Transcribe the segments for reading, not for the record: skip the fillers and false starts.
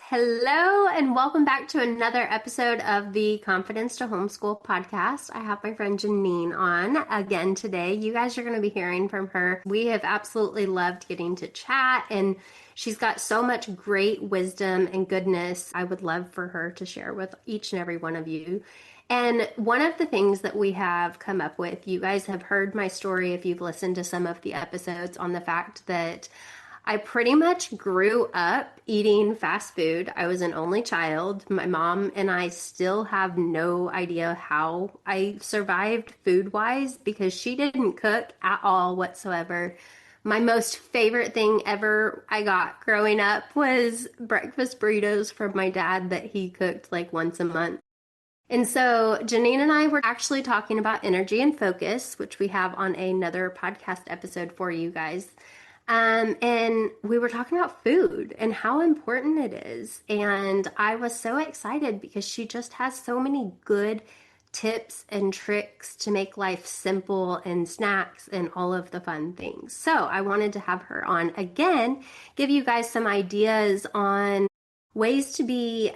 Hello, and welcome back to another episode of the Confidence to Homeschool podcast. I have my friend Janeen on again today. You guys are going to be hearing from her. We have absolutely loved getting to chat, and she's got so much great wisdom and goodness I would love for her to share with each and every one of you. And one of the things that we have come up with, you guys have heard my story if you've listened to some of the episodes on the fact that I pretty much grew up eating fast food. I was an only child. My mom and I still have no idea how I survived food wise because she didn't cook at all whatsoever. My most favorite thing ever I got growing up was breakfast burritos from my dad that he cooked like once a month. And so Janine and I were actually talking about energy and focus, which we have on another podcast episode for you guys. And we were talking about food and how important it is. And I was so excited because she just has so many good tips and tricks to make life simple and snacks and all of the fun things. So I wanted to have her on again, give you guys some ideas on ways to be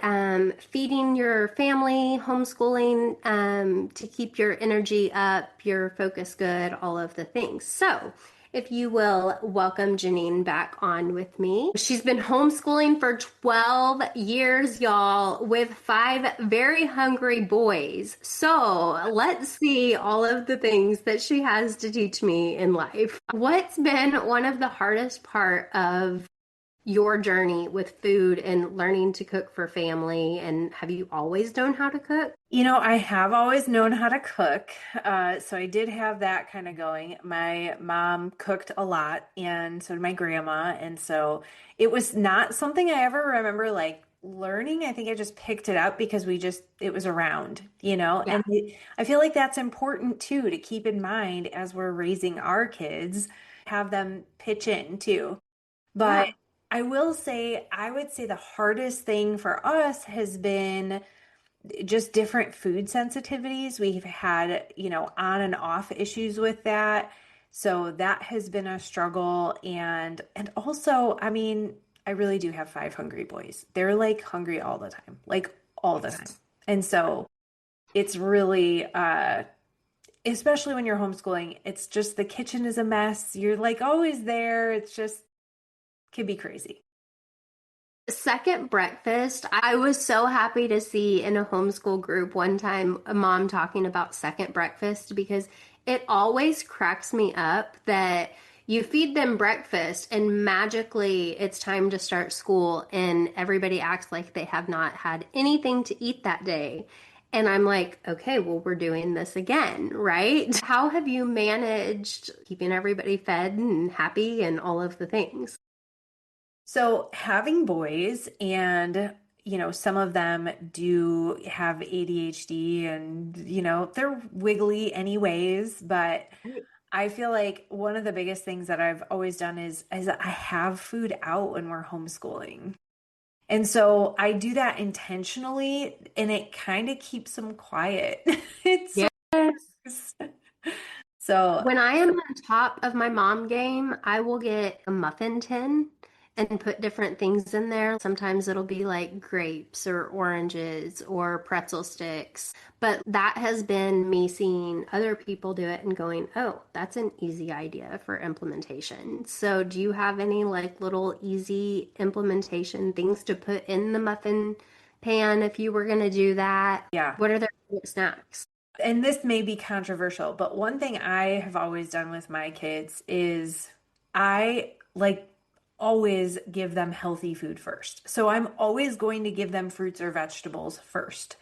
feeding your family, homeschooling, to keep your energy up, your focus good, all of the things. So if you will welcome Janeen back on with me. She's been homeschooling for 12 years, y'all, with 5 very hungry boys. So let's see all of the things that she has to teach me in life. What's been one of the hardest part of your journey with food and learning to cook for family? And have you always known how to cook? I have always known how to cook. So I did have that kind of going. My mom cooked a lot, and so did my grandma. And so it was not something I ever remember like learning. I think I just picked it up because it was around, Yeah. and I feel like that's important too, to keep in mind as we're raising our kids, have them pitch in too. But Yeah. I would say the hardest thing for us has been just different food sensitivities. We've had, on and off issues with that. So that has been a struggle. And also, I mean, I really do have 5 hungry boys. They're like hungry all the time, like all the time. And so it's really, especially when you're homeschooling, it's just the kitchen is a mess. You're like always there. It's just can be crazy. Second breakfast, I was so happy to see in a homeschool group one time a mom talking about second breakfast because it always cracks me up that you feed them breakfast and magically it's time to start school and everybody acts like they have not had anything to eat that day. And I'm like, okay, well, we're doing this again, right? How have you managed keeping everybody fed and happy and all of the things? So having boys and some of them do have ADHD and they're wiggly anyways, but I feel like one of the biggest things that I've always done is I have food out when we're homeschooling. And so I do that intentionally and it kind of keeps them quiet. It's so Yes. so When I am on top of my mom game, I will get a muffin tin and put different things in there. Sometimes it'll be like grapes or oranges or pretzel sticks. But that has been me seeing other people do it and going, oh, that's an easy idea for implementation. So, do you have any like little easy implementation things to put in the muffin pan if you were going to do that? yeah. What are their favorite snacks? And this may be controversial, but one thing I have always done with my kids is I like always give them healthy food first. So I'm always going to give them fruits or vegetables first.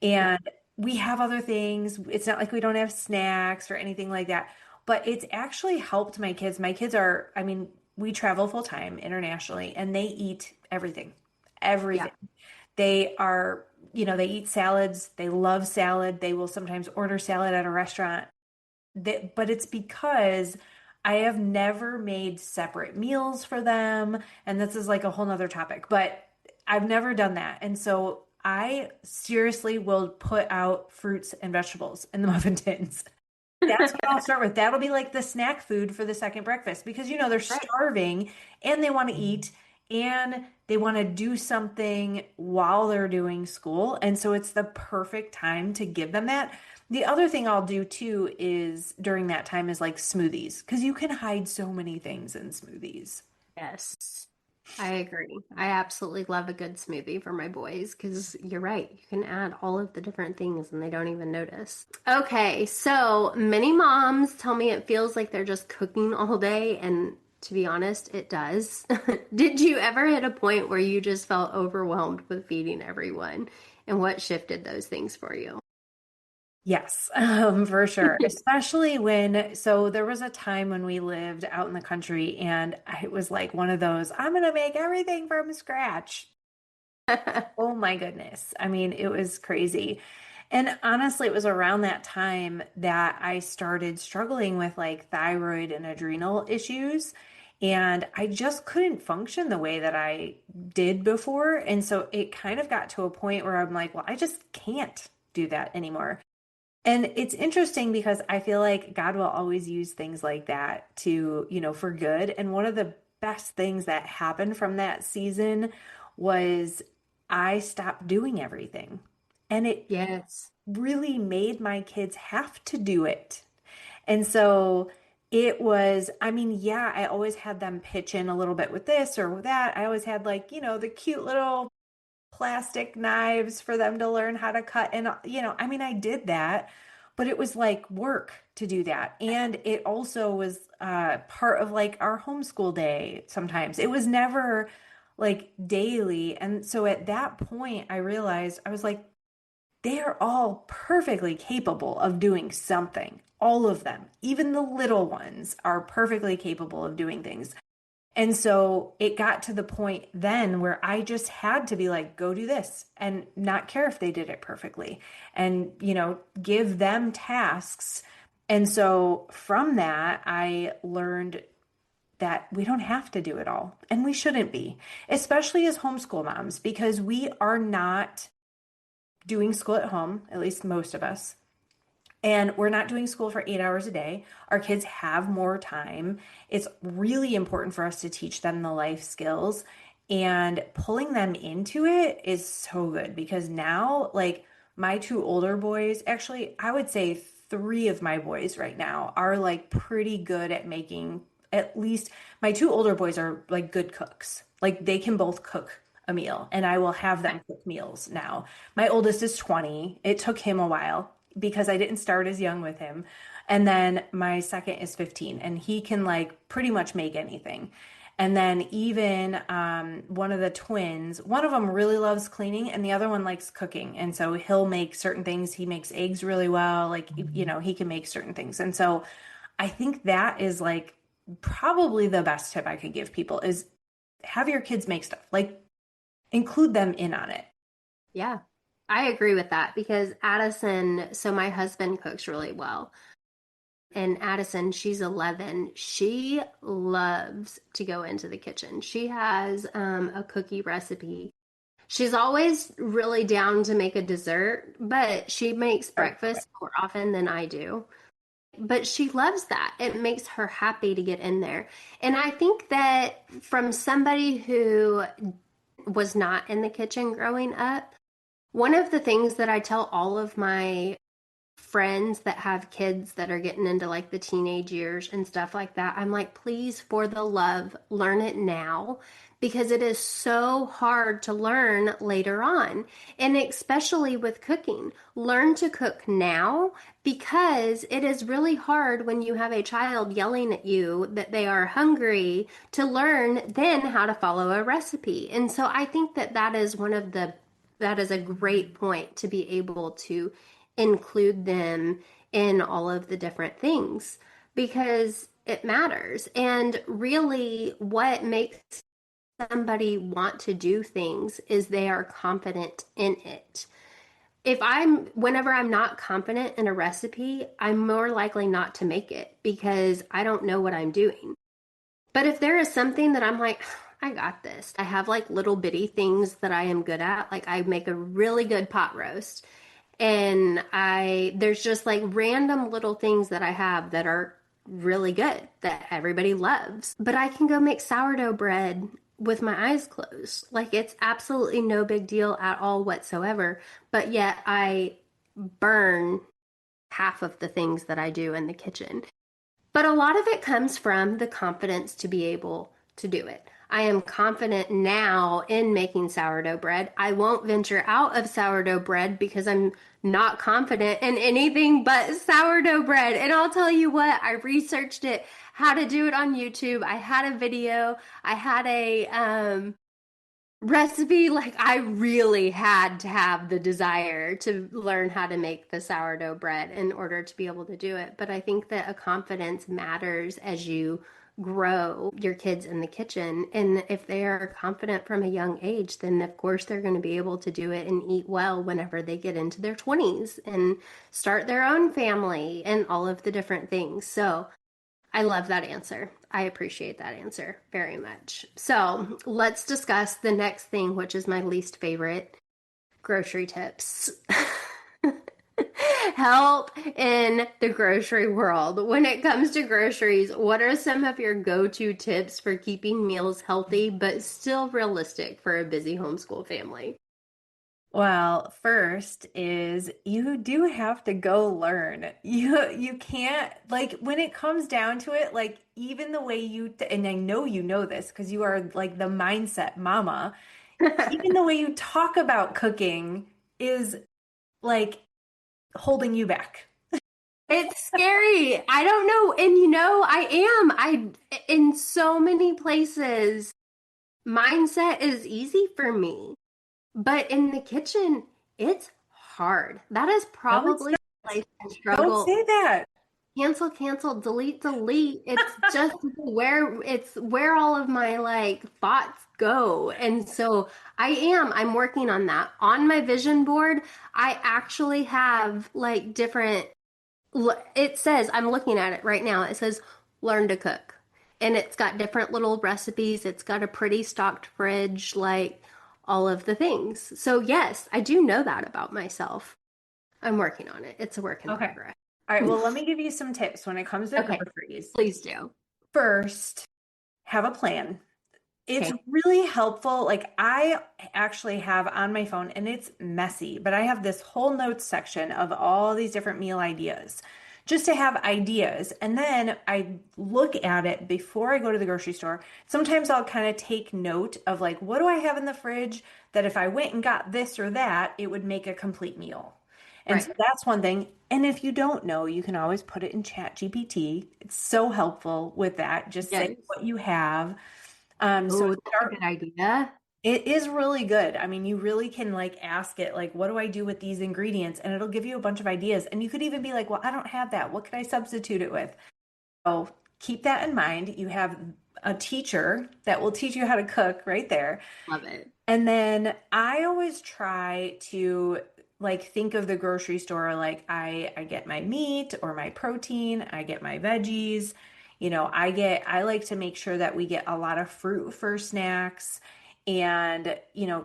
Yeah. And we have other things. It's not like we don't have snacks or anything like that, but it's actually helped my kids. My kids are, I mean, we travel full time internationally and they eat everything, Yeah. everything. They are, they eat salads. They love salad. They will sometimes order salad at a restaurant. But it's because I have never made separate meals for them. And this is like a whole nother topic, but I've never done that. And so I seriously will put out fruits and vegetables in the muffin tins. That's what I'll start with. That'll be like the snack food for the second breakfast because they're Right. starving and they want to eat. and they want to do something while they're doing school. And so it's the perfect time to give them that. The other thing I'll do too is during that time is like smoothies, because you can hide so many things in smoothies. Yes, I agree. I absolutely love a good smoothie for my boys because you're right. You can add all of the different things and they don't even notice. Okay, so many moms tell me it feels like they're just cooking all day, and to be honest, it does. Did you ever hit a point where you just felt overwhelmed with feeding everyone? And what shifted those things for you? Yes, for sure. Especially so there was a time when we lived out in the country and it was like one of those, I'm gonna make everything from scratch. Oh my goodness. I mean, it was crazy. And honestly, it was around that time that I started struggling with like thyroid and adrenal issues. And I just couldn't function the way that I did before. And so it kind of got to a point where I'm like, well, I just can't do that anymore. And it's interesting because I feel like God will always use things like that to, for good. And one of the best things that happened from that season was I stopped doing everything. And it Yes. really made my kids have to do it. And so it was, I mean, yeah, I always had them pitch in a little bit with this or with that. I always had like, the cute little plastic knives for them to learn how to cut. And, I mean, I did that, but it was like work to do that. And it also was part of like our homeschool day sometimes. It was never like daily. And so at that point, I realized I was like, they are all perfectly capable of doing something. All of them, even the little ones, are perfectly capable of doing things. And so it got to the point then where I just had to be like, go do this and not care if they did it perfectly and, give them tasks. And so from that, I learned that we don't have to do it all and we shouldn't be, especially as homeschool moms, because we are not doing school at home, at least most of us. And we're not doing school for 8 hours a day. Our kids have more time. It's really important for us to teach them the life skills. And pulling them into it is so good because now, like my two older boys, actually, I would say three of my boys right now are like pretty good at making, at least my two older boys are like good cooks. Like they can both cook a meal and I will have them cook meals now. My oldest is 20. It took him a while because I didn't start as young with him. And then my second is 15 and he can like pretty much make anything. And then even one of the twins, one of them really loves cleaning and the other one likes cooking. And so he'll make certain things. He makes eggs really well. Like, he can make certain things. And so I think that is like probably the best tip I could give people is have your kids make stuff, like include them in on it. Yeah, I agree with that because Addison, so my husband cooks really well. And Addison, she's 11. She loves to go into the kitchen. She has a cookie recipe. She's always really down to make a dessert, but she makes breakfast more often than I do. But she loves that. It makes her happy to get in there. And I think that from somebody who was not in the kitchen growing up, one of the things that I tell all of my friends that have kids that are getting into like the teenage years and stuff like that, I'm like, please, for the love, learn it now because it is so hard to learn later on. And especially with cooking, learn to cook now because it is really hard when you have a child yelling at you that they are hungry to learn then how to follow a recipe. And so I think that that is a great point to be able to include them in all of the different things because it matters. And really, what makes somebody want to do things is they are confident in it. Whenever I'm not confident in a recipe, I'm more likely not to make it because I don't know what I'm doing. But if there is something that I'm like, I got this, I have like little bitty things that I am good at, like I make a really good pot roast and there's just like random little things that I have that are really good that everybody loves. But I can go make sourdough bread with my eyes closed. Like it's absolutely no big deal at all whatsoever. But yet I burn half of the things that I do in the kitchen. But a lot of it comes from the confidence to be able to do it. I am confident now in making sourdough bread. I won't venture out of sourdough bread because I'm not confident in anything but sourdough bread. And I'll tell you what, I researched it, how to do it on YouTube. I had a video, I had a recipe. Like I really had to have the desire to learn how to make the sourdough bread in order to be able to do it. But I think that a confidence matters as you grow your kids in the kitchen. And if they are confident from a young age, then of course they're going to be able to do it and eat well whenever they get into their 20s and start their own family and all of the different things. So I love that answer. I appreciate that answer very much. So let's discuss the next thing, which is my least favorite, grocery tips. Help in the grocery world. When it comes to groceries, what are some of your go-to tips for keeping meals healthy but still realistic for a busy homeschool family? Well, first is you do have to go learn. You can't like when it comes down to it, like even the way and I know you know this because you are like the mindset mama, even the way you talk about cooking is like holding you back. It's scary. I don't know. And in so many places, mindset is easy for me. But in the kitchen, it's hard. That is No, it's probably a not. place I Don't struggle. say that. Cancel, cancel, delete, delete. It's just where all of my like thoughts go. And so I'm working on that. On my vision board, I actually have like different it says, I'm looking at it right now. It says learn to cook. And it's got different little recipes. It's got a pretty stocked fridge, like all of the things. So, yes, I do know that about myself. I'm working on it. It's a work in Okay. progress. All right. Well, let me give you some tips when it comes to Okay, groceries. please do. First, have a plan. It's Okay. really helpful. Like I actually have on my phone and it's messy, but I have this whole notes section of all these different meal ideas just to have ideas. And then I look at it before I go to the grocery store. Sometimes I'll kind of take note of like, what do I have in the fridge that if I went and got this or that, it would make a complete meal. And so Right. that's one thing. And if you don't know, you can always put it in Chat GPT. It's so helpful with that. Just say Yes. what you have. So Oh, that's a start, good idea. it is really good. I mean, you really can like ask it, like, what do I do with these ingredients? And it'll give you a bunch of ideas. And you could even be like, well, I don't have that. What could I substitute it with? So keep that in mind. You have a teacher that will teach you how to cook right there. Love it. And then I always try to like think of the grocery store like I get my meat or my protein, I get my veggies. I like to make sure that we get a lot of fruit for snacks and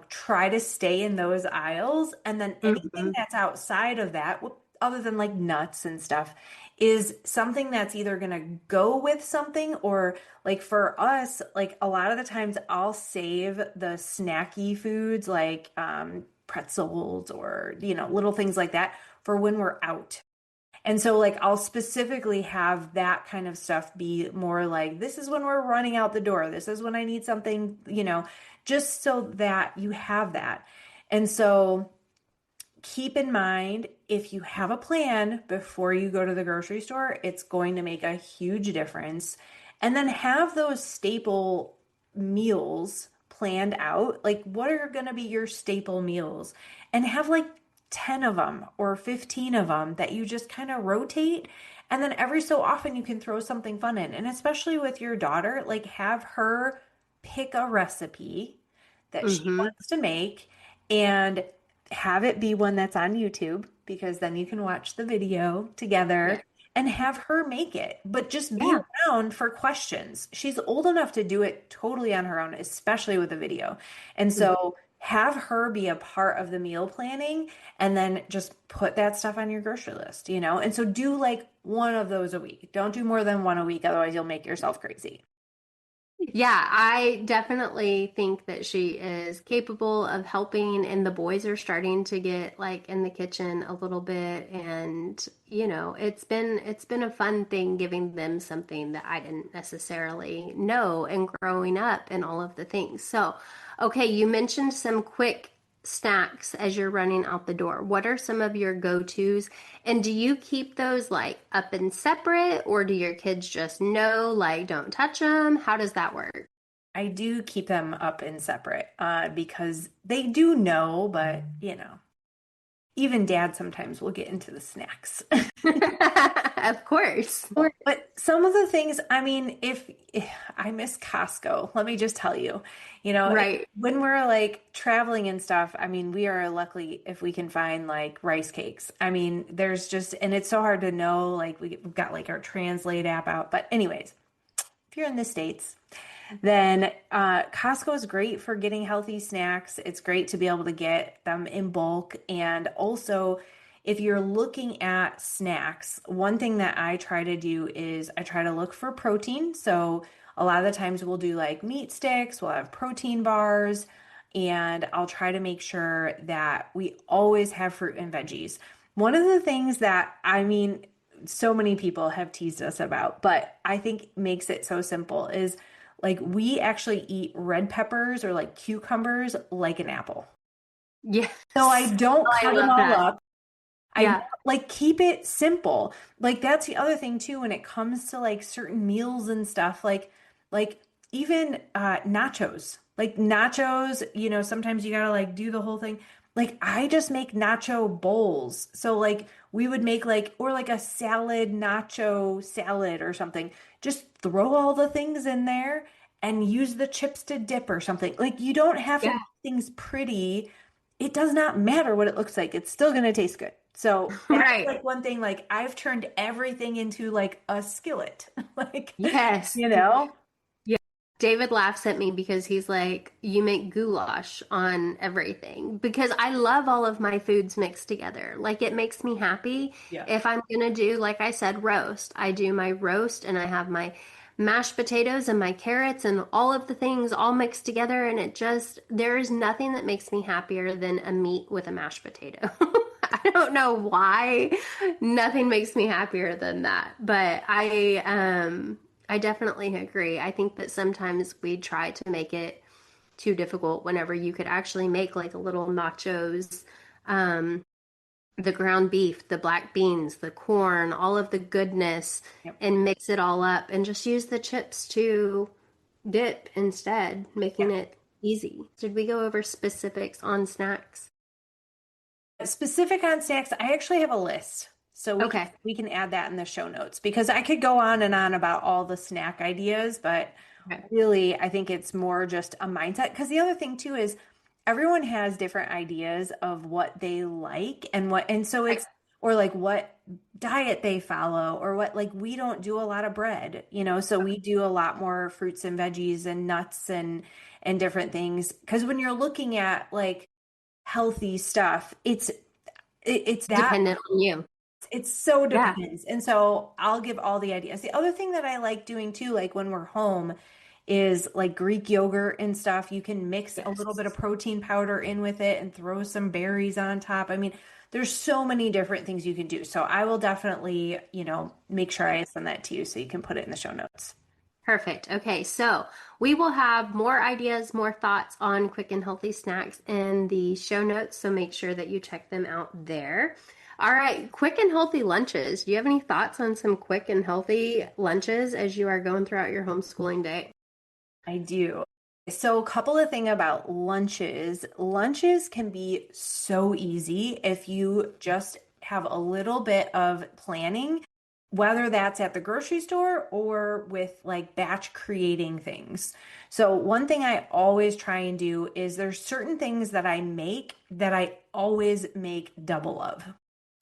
try to stay in those aisles and then anything Hmm. that's outside of that other than like nuts and stuff is something that's either going to go with something or like for us, like a lot of the times I'll save the snacky foods like pretzels or, little things like that for when we're out. And so like I'll specifically have that kind of stuff be more like this is when we're running out the door. This is when I need something, just so that you have that. And so keep in mind if you have a plan before you go to the grocery store, it's going to make a huge difference. And then have those staple meals planned out. Like, what are going to be your staple meals? And have like 10 of them or 15 of them that you just kind of rotate. And then every so often you can throw something fun in. And especially with your daughter, like, have her pick a recipe that she Hmm. wants to make and have it be one that's on YouTube because then you can watch the video Yeah. together and have her make it, but just be Yeah. around for questions. She's old enough to do it totally on her own, especially with a video. And so have her be a part of the meal planning and then just put that stuff on your grocery list, And so do like one of those a week. Don't do more than one a week, otherwise you'll make yourself crazy. Yeah, I definitely think that she is capable of helping, and the boys are starting to get like in the kitchen a little bit, and it's been a fun thing giving them something that I didn't necessarily know and growing up and all of the things. So, okay, you mentioned some quick snacks as you're running out the door. What are some of your go-tos? And do you keep those like up and separate, or do your kids just know, like, don't touch them? How does that work? I do keep them up and separate because they do know, but even dad sometimes will get into the snacks. Of course. But some of the things, I mean, if I miss Costco, let me just tell you, Right. when we're like traveling and stuff, I mean, we are lucky if we can find like rice cakes. I mean, there's just, and it's so hard to know, like we've got like our Translate app out. But anyways, if you're in the States, then Costco is great for getting healthy snacks. It's great to be able to get them in bulk. And also, if you're looking at snacks, one thing that I try to do is I try to look for protein. So a lot of the times we'll do like meat sticks, we'll have protein bars, and I'll try to make sure that we always have fruit and veggies. One of the things that, I mean, so many people have teased us about, but I think makes it so simple is like we actually eat red peppers or like cucumbers like an apple. So I Yes. don't Oh, I cut them love all that. up. I Yeah. like keep it simple. Like that's the other thing too when it comes to like certain meals and stuff like even nachos. Like nachos, sometimes you gotta like do the whole thing. Like I just make nacho bowls. So like we would make like or like a salad nacho salad or something. Just throw all the things in there and use the chips to dip or something. Like you don't have to Yeah. make things pretty. It does not matter what it looks like. It's still going to taste good. So that's Right. like one thing, like I've turned everything into like a skillet. Like, Yes. you know? Yeah. David laughs at me because he's like, you make goulash on everything because I love all of my foods mixed together. Like it makes me happy. Yeah. If I'm gonna do, like I said, roast, I do my roast and I have my mashed potatoes and my carrots and all of the things all mixed together. And there is nothing that makes me happier than a meat with a mashed potato. I don't know why. Nothing makes me happier than that. But I definitely agree. I think that sometimes we try to make it too difficult whenever you could actually make like a little nachos, um, the ground beef, the black beans, the corn, all of the goodness, Yep. and mix it all up and just use the chips to dip instead, Yeah. making it easy. Did we go over specifics on snacks? Specific on snacks, I actually have a list. So we can Okay. we can add that in the show notes because I could go on and on about all the snack ideas, but Okay. really I think it's more just a mindset. Because the other thing too is everyone has different ideas of what they like and so Right. it's or like what diet they follow or what like we don't do a lot of bread, so we do a lot more fruits and veggies and nuts and different things. Because when you're looking at like healthy stuff, it's that Dependent on you. it so Yeah. depends. And so I'll give all the ideas. The other thing that I like doing too, like when we're home, is like Greek yogurt and stuff. You can mix a little bit of Yes. protein powder in with it and throw some berries on top. I mean, there's so many different things you can do. So I will definitely, make sure I send that to you so you can put it in the show notes. Perfect. Okay, so we will have more ideas, more thoughts on quick and healthy snacks in the show notes, so make sure that you check them out there. All right, quick and healthy lunches. Do you have any thoughts on some quick and healthy lunches as you are going throughout your homeschooling day? I do. So, a couple of things about lunches. Lunches can be so easy if you just have a little bit of planning, whether that's at the grocery store or with like batch creating things. So, one thing I always try and do is there's certain things that I make that I always make double of.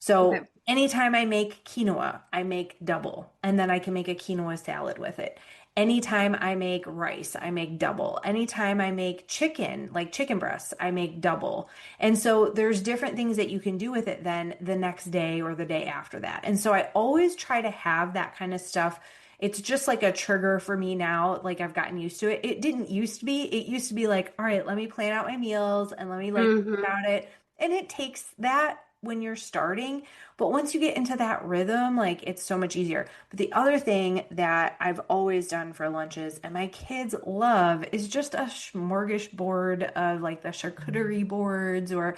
So, Okay. anytime I make quinoa, I make double, and then I can make a quinoa salad with it. Anytime I make rice, I make double. Anytime I make chicken, like chicken breasts, I make double. And so there's different things that you can do with it then the next day or the day after that. And so I always try to have that kind of stuff it's just like a trigger for me now. Like I've gotten used to it. It didn't used to be. It used to be like, all right, let me plan out my meals and let me like think Hmm. about it. And it takes that when you're starting. But once you get into that rhythm, like it's so much easier. But the other thing that I've always done for lunches and my kids love is just a smorgasbord of like the charcuterie boards or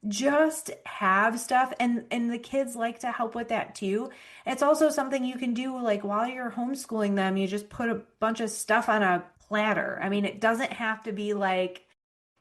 just have stuff and the kids like to help with that too. It's also something you can do like while you're homeschooling them, you just put a bunch of stuff on a platter. I mean, it doesn't have to be like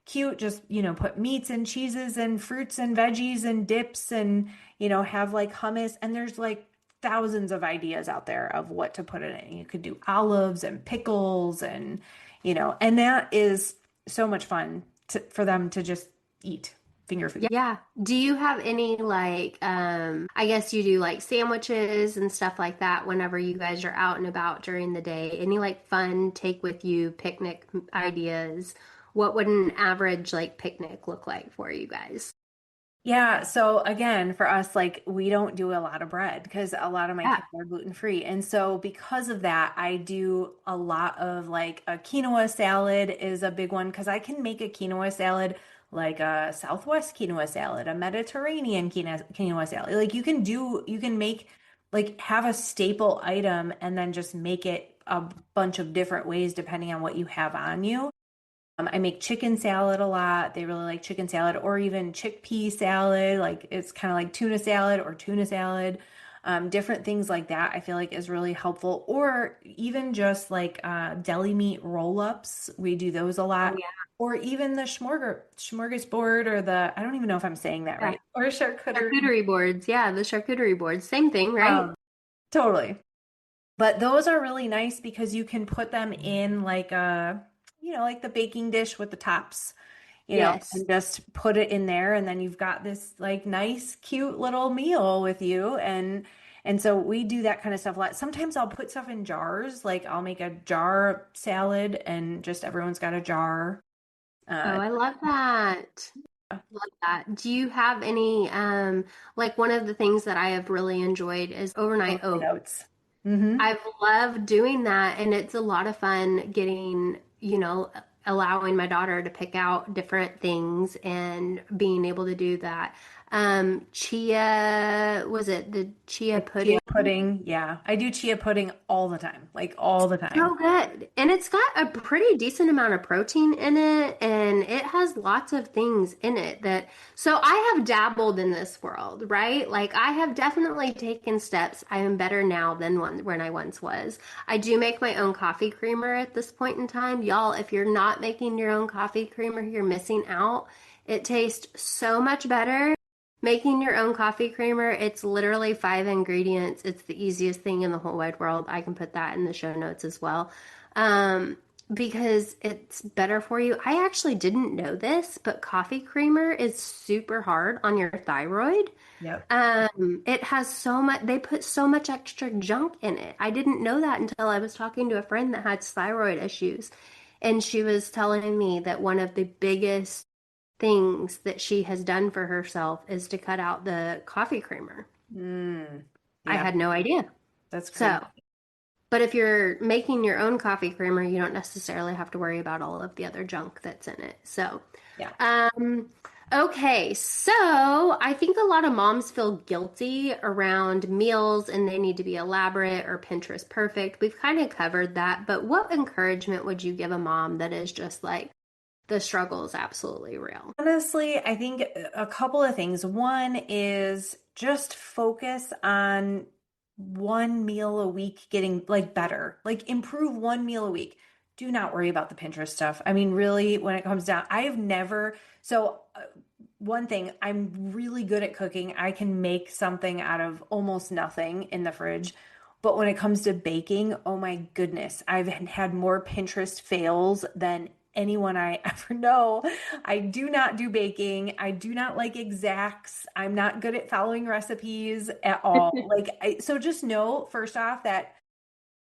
cute, just, put meats and cheeses and fruits and veggies and dips and, have like hummus. And there's like thousands of ideas out there of what to put in it. You could do olives and pickles and that is so much fun for them to just eat finger food. Yeah. Do you have any like I guess you do like sandwiches and stuff like that whenever you guys are out and about during the day? Any like fun take with you picnic ideas? What would an average like picnic look like for you guys? Yeah, so again, for us, like we don't do a lot of bread because a lot of my Yeah. kids are gluten free. And so because of that, I do a lot of like a quinoa salad is a big one because I can make a quinoa salad like a Southwest quinoa salad, a Mediterranean quinoa salad. Like you can make like have a staple item and then just make it a bunch of different ways depending on what you have on you. I make chicken salad a lot. They really like chicken salad or even chickpea salad. Like it's kind of like tuna salad or tuna salad. Different things like that I feel like is really helpful. Or even just like deli meat roll-ups. We do those a Oh lot. yeah. Or even the smorgasbord or I don't even know if I'm saying that Yeah. right. Or charcuterie. Charcuterie boards. Yeah, the charcuterie boards. Same thing, right? Um, totally. But those are really nice because you can put them in like like the baking dish with the tops, Yes. and just put it in there and then you've got this like nice, cute little meal with you and so we do that kind of stuff a lot. Sometimes I'll put stuff in jars, like I'll make a jar salad and just everyone's got a jar. Oh, Uh I love that. Love that. Do you have any, like one of the things that I have really enjoyed is overnight Overnight oats. oats. Mm-hmm. I've loved doing that, and it's a lot of fun getting, allowing my daughter to pick out different things and being able to do that. Chia, was it the chia Like chia pudding? pudding. Yeah. I do chia pudding all the time. Like all the time. So good. And it's got a pretty decent amount of protein in it, and it has lots of things in it that, so I have dabbled in this world, right? Like I have definitely taken steps. I am better now than when I once was. I do make my own coffee creamer at this point in time. Y'all, if you're not making your own coffee creamer, you're missing out. It tastes so much better. Making your own coffee creamer, it's literally 5 ingredients. It's the easiest thing in the whole wide world. I can put that in the show notes as well. Um, because it's better for you. I actually didn't know this, but coffee creamer is super hard on your thyroid. Yep. It has so much, they put so much extra junk in it. I didn't know that until I was talking to a friend that had thyroid issues. And she was telling me that one of the biggest things that she has done for herself is to cut out the coffee creamer. Mm. I Yeah. had no idea. That's crazy. So, but if you're making your own coffee creamer, you don't necessarily have to worry about all of the other junk that's in it. So, Yeah. um, okay. So I think a lot of moms feel guilty around meals and they need to be elaborate or Pinterest perfect. We've kind of covered that, but what encouragement would you give a mom that is just like, the struggle is absolutely real? Honestly, I think a couple of things. One is just focus on one meal a week getting like better, like improve one meal a week. Do not worry about the Pinterest stuff. I mean, really, when it comes down, I have never, so one thing, I'm really good at cooking. I can make something out of almost nothing in the fridge. But when it comes to baking, oh my goodness, I've had more Pinterest fails than anyone I ever know. I do not do baking. I do not like exacts. I'm not good at following recipes at all. So just know first off that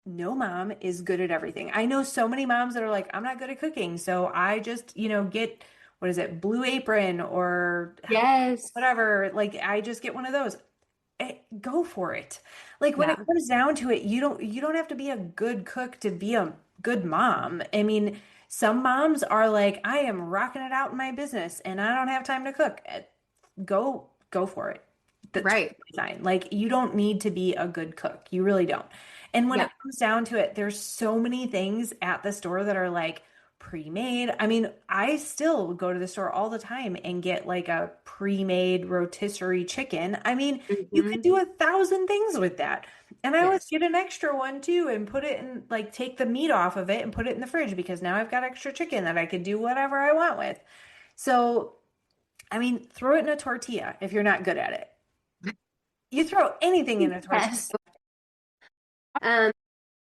no mom is good at everything. I know so many moms that are like, I'm not good at cooking. So I just, get, what is it, Blue Apron or Yes. whatever. Like I just get one of those. go for it. Like when it Yeah. comes down to it, you don't have to be a good cook to be a good mom. I mean, some moms are like, I am rocking it out in my business and I don't have time to cook. Go for it. That's Right. totally fine. Like you don't need to be a good cook. You really don't. And when Yeah. it comes down to it, there's so many things at the store that are like pre-made. I mean, I still go to the store all the time and get like a pre-made rotisserie chicken. I mean, you could Hmm. do 1,000 things with that. And I always Yes. get an extra one too and put it in, like, take the meat off of it and put it in the fridge because now I've got extra chicken that I could do whatever I want with. So, I mean, throw it in a tortilla if you're not good at it. You throw anything in a tortilla. Yes. Um,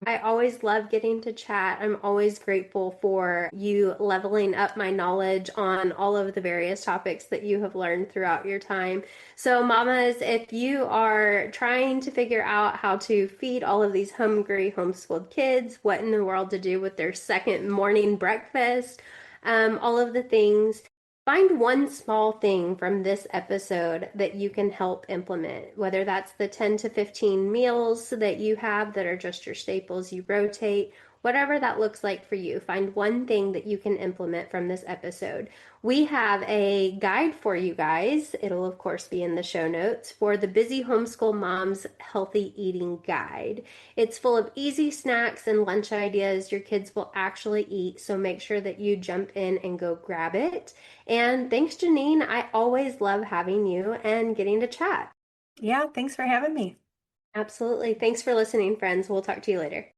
I always love getting to chat. I'm always grateful for you leveling up my knowledge on all of the various topics that you have learned throughout your time. So, mamas, if you are trying to figure out how to feed all of these hungry homeschooled kids, what in the world to do with their second morning breakfast, all of the things, find one small thing from this episode that you can help implement, whether that's the 10 to 15 meals that you have that are just your staples, you rotate, whatever that looks like for you. Find one thing that you can implement from this episode. We have a guide for you guys. It'll, of course, be in the show notes for the Busy Homeschool Mom's Healthy Eating Guide. It's full of easy snacks and lunch ideas your kids will actually eat, so make sure that you jump in and go grab it. And thanks, Janeen. I always love having you and getting to chat. Yeah, thanks for having me. Absolutely. Thanks for listening, friends. We'll talk to you later.